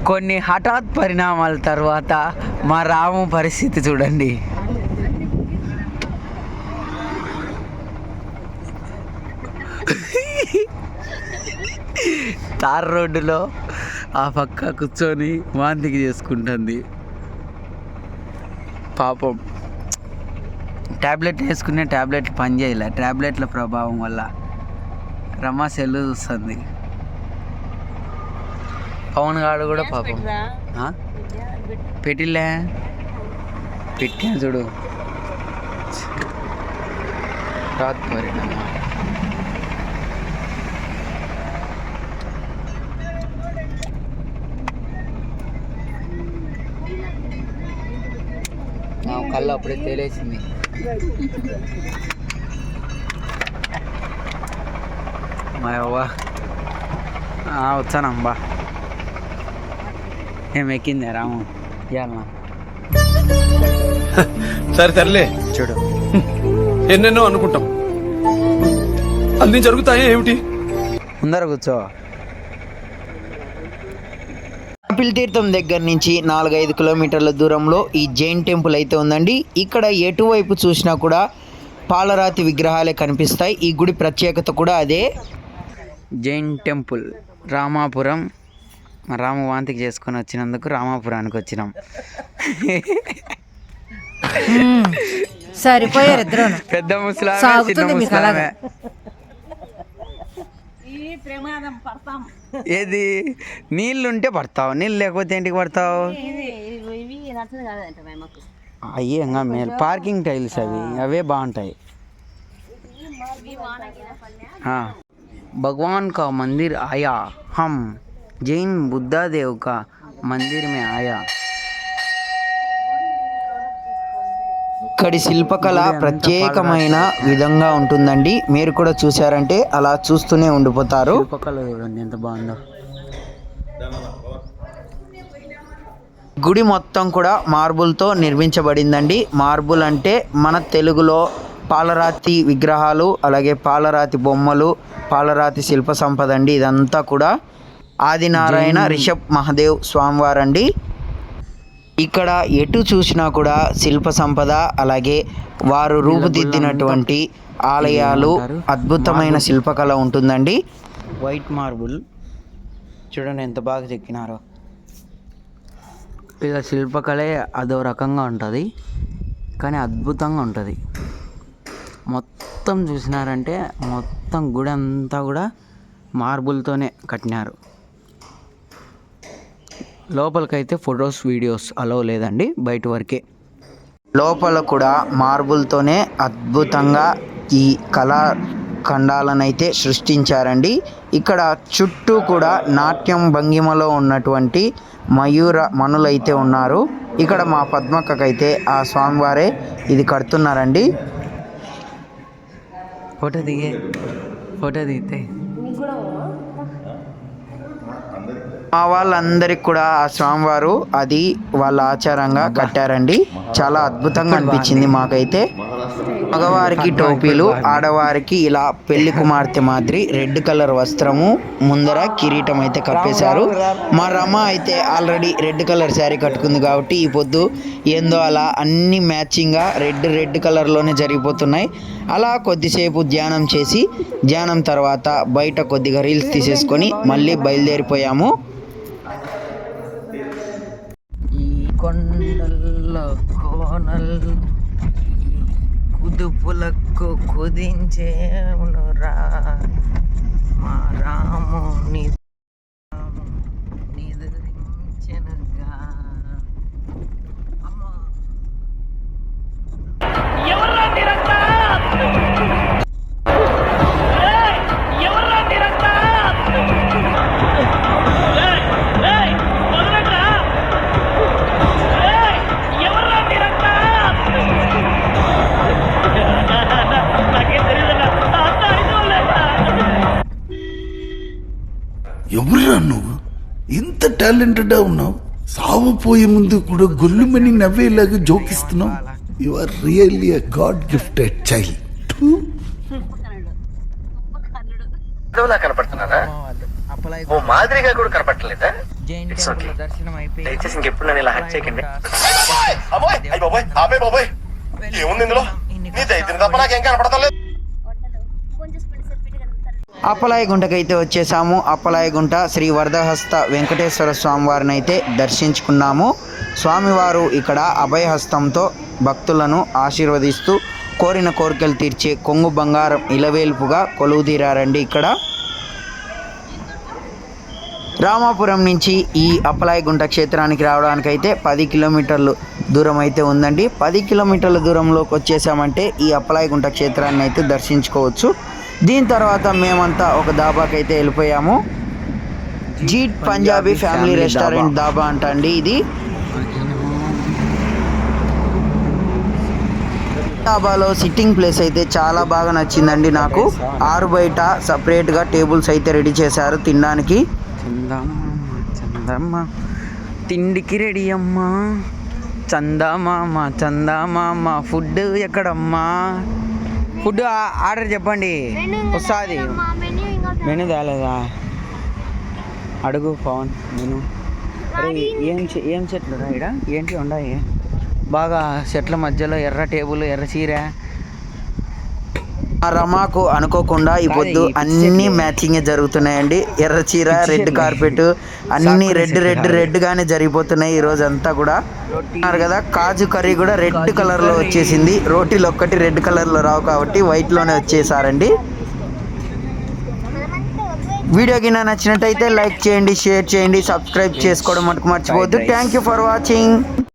కొన్ని హఠాత్ పరిణామాల తర్వాత మా రాము పరిస్థితి చూడండి. తార్ రోడ్డులో ఆ పక్క కూర్చొని వాంతికి చేసుకుంటుంది పాపం. ట్యాబ్లెట్ వేసుకునే ట్యాబ్లెట్లు పనిచేయలే, ట్యాబ్లెట్ల ప్రభావం వల్ల. రమ్మ సెల్లు చూస్తుంది. పవన్ గాడు కూడా పాపం పెట్టిలే, పెట్టా చూడు. రాత్ పరిణామా. నా కళ్ళు అప్పుడే తేలేసింది. మా అవ్వ వచ్చానమ్మా. ఏం ఎక్కిందే రాము ఇవ్వాలన్నా? సరే తరలే, చూడు ఎన్నెన్నో అనుకుంటాం, అన్ని జరుగుతాయి ఏమిటి? ముందర కూర్చో. తీర్థం దగ్గర నుంచి 4-5 కిలోమీటర్ల దూరంలో ఈ జైన్ టెంపుల్ అయితే ఉందండి. ఇక్కడ ఎటువైపు చూసినా కూడా పాలరాతి విగ్రహాలే కనిపిస్తాయి. ఈ గుడి ప్రత్యేకత కూడా అదే. జైన్ టెంపుల్ రామాపురం. రాము వాంతికి చేసుకొని వచ్చినందుకు రామాపురానికి వచ్చినాం. సరిపోయారు ఇద్దరు. పెద్ద ముసలామే, చిన్న ముసలామే. ఏది నీళ్ళుంటే పడతావు, నీళ్ళు లేకపోతే ఏంటికి పడతావు? అయ్యే ఇంకా మేలు. పార్కింగ్ టైల్స్ అవే బాగుంటాయి. भगवान का मंदिर आया, हम जैन बुद्धा देव का मंदिर में आया. ఇక్కడి శిల్పకళ ప్రత్యేకమైన విధంగా ఉంటుందండి. మీరు కూడా చూసారంటే అలా చూస్తూనే ఉండిపోతారు. శిల్పకళ చూడండి ఎంత బాగుందో. గుడి మొత్తం కూడా మార్బుల్తో నిర్మించబడిందండి. మార్బుల్ అంటే మన తెలుగులో పాలరాతి విగ్రహాలు, అలాగే పాలరాతి బొమ్మలు, పాలరాతి శిల్ప సంపద అండి. ఇదంతా కూడా ఆదినారాయణ రిషబ్ మహాదేవ్ స్వామివారండి. ఇక్కడ ఎటు చూసినా కూడా శిల్ప సంపద, అలాగే వారు రూపుదిద్దినటువంటి ఆలయాలు, అద్భుతమైన శిల్పకళ ఉంటుందండి. వైట్ మార్బుల్ చూడండి ఎంత బాగా చెక్కినారో. ఇక శిల్పకళే అదో రకంగా ఉంటుంది, కానీ అద్భుతంగా ఉంటుంది. మొత్తం చూసినారంటే మొత్తం గుడి అంతా కూడా మార్బుల్తోనే కట్టినారు. లోపలికైతే ఫొటోస్ వీడియోస్ అలౌ లేదండి, బయట వరకే. లోపల కూడా మార్బుల్తోనే అద్భుతంగా ఈ కళాఖండాలనైతే సృష్టించారండి. ఇక్కడ చుట్టూ కూడా నాట్యం భంగిమలో ఉన్నటువంటి మయూర మనులైతే ఉన్నారు. ఇక్కడ మా పద్మక్కకైతే ఆ స్వామివారే ఇది కడుతున్నారండి. ఫోటో దిగితే మా వాళ్ళందరికి కూడా ఆ స్వామివారు అది వాళ్ళ ఆచారంగా కట్టారండి. చాలా అద్భుతంగా అనిపించింది మాకైతే. మగవారికి టోపీలు, ఆడవారికి ఇలా పెళ్లి కుమార్తె మాదిరి రెడ్ కలర్ వస్త్రము, ముందర కిరీటం అయితే కప్పేశారు. మా రమ అయితే ఆల్రెడీ రెడ్ కలర్ శారీ కట్టుకుంది కాబట్టి ఈ పొద్దు ఏందో అలా అన్ని మ్యాచింగ్గా రెడ్ కలర్లోనే జరిగిపోతున్నాయి. అలా కొద్దిసేపు ధ్యానం చేసి, ధ్యానం తర్వాత బయట కొద్దిగా రీల్స్ తీసేసుకొని మళ్ళీ బయలుదేరిపోయాము. ఈ కొండల్లో కోనల్ కుదుపులకు కుదించేమునురా మా రాము నిద్రించెనుగా. ఎవరురా నువ్వు? ఇంత టాలెంటెడ్ ఉన్నావు, సావపోయే ముందు కూడా గొల్లుమని నవ్వేలాగా జోకిస్తున్నావు. You are really a god gifted child. కనపడుతున్నారా? ఓ మాదిరిగా కూడా కనపడలేదా? జైన్ టెంపుల్ దర్శనం అయిపోయింది. దయచేసి ఇంకెప్పుడు నన్ను ఇలా హత్య చేయకండి. అప్పలాయి గుంటకైతే వచ్చేసాము. అప్పలాయి గుంట శ్రీ వరదహస్త వెంకటేశ్వర స్వామి వారిని అయితే దర్శించుకున్నాము. స్వామివారు ఇక్కడ అభయహస్తంతో భక్తులను ఆశీర్వదిస్తూ కోరిన కోరికలు తీర్చే కొంగు బంగారం ఇలవేల్పుగా కొలువుదీరారండి. ఇక్కడ రామాపురం నుంచి ఈ అప్పలాయి గుంట క్షేత్రానికి రావడానికైతే 10 కిలోమీటర్లు దూరం అయితే ఉందండి. 10 కిలోమీటర్ల దూరంలోకి వచ్చేసామంటే ఈ అప్పలాయి గుంట క్షేత్రాన్ని అయితే దర్శించుకోవచ్చు. దీని తర్వాత మేమంతా ఒక దాబాకి అయితే వెళ్ళిపోయాము. జీట్ పంజాబీ ఫ్యామిలీ రెస్టారెంట్ దాబా అంట అండి ఇది. దాబాలో సిట్టింగ్ ప్లేస్ అయితే చాలా బాగా నచ్చిందండి నాకు. ఆరు బయట సపరేట్గా టేబుల్స్ అయితే రెడీ చేశారు తినడానికి. చందమ్మ తిండికి రెడీ అమ్మా, చందమామ ఫుడ్ ఎక్కడమ్మా? ఫుడ్ ఆర్డర్ చెప్పండి వస్తుంది. మెనూ తేలేదా? అడుగు పవన్ మెనూ. అరే ఏం చెట్లు రా ఇక్కడ? ఏంటి ఉన్నాయి బాగా చెట్ల మధ్యలో ఎర్ర టేబుల్, ఎర్ర చీర. రమాకు అనుకోకుండా ఈ పొద్దు అన్ని మ్యాచింగ్ జరుగుతున్నాయండి. ఎర్ర చీర, రెడ్ కార్పెట్ అన్ని రెడ్ గానే జరిగిపోతున్నాయి ఈ రోజు అంతా కూడా. కదా కాజు కర్రీ కూడా రెడ్ కలర్ లో వచ్చేసింది. రోటీలు ఒక్కటి రెడ్ కలర్ లో రావు కాబట్టి వైట్ లోనే వచ్చేసారండి. వీడియో కింద నచ్చినట్టయితే లైక్ చేయండి, షేర్ చేయండి, సబ్స్క్రైబ్ చేసుకోవడం మటుకు మర్చిపోవద్దు. Thank you for watching.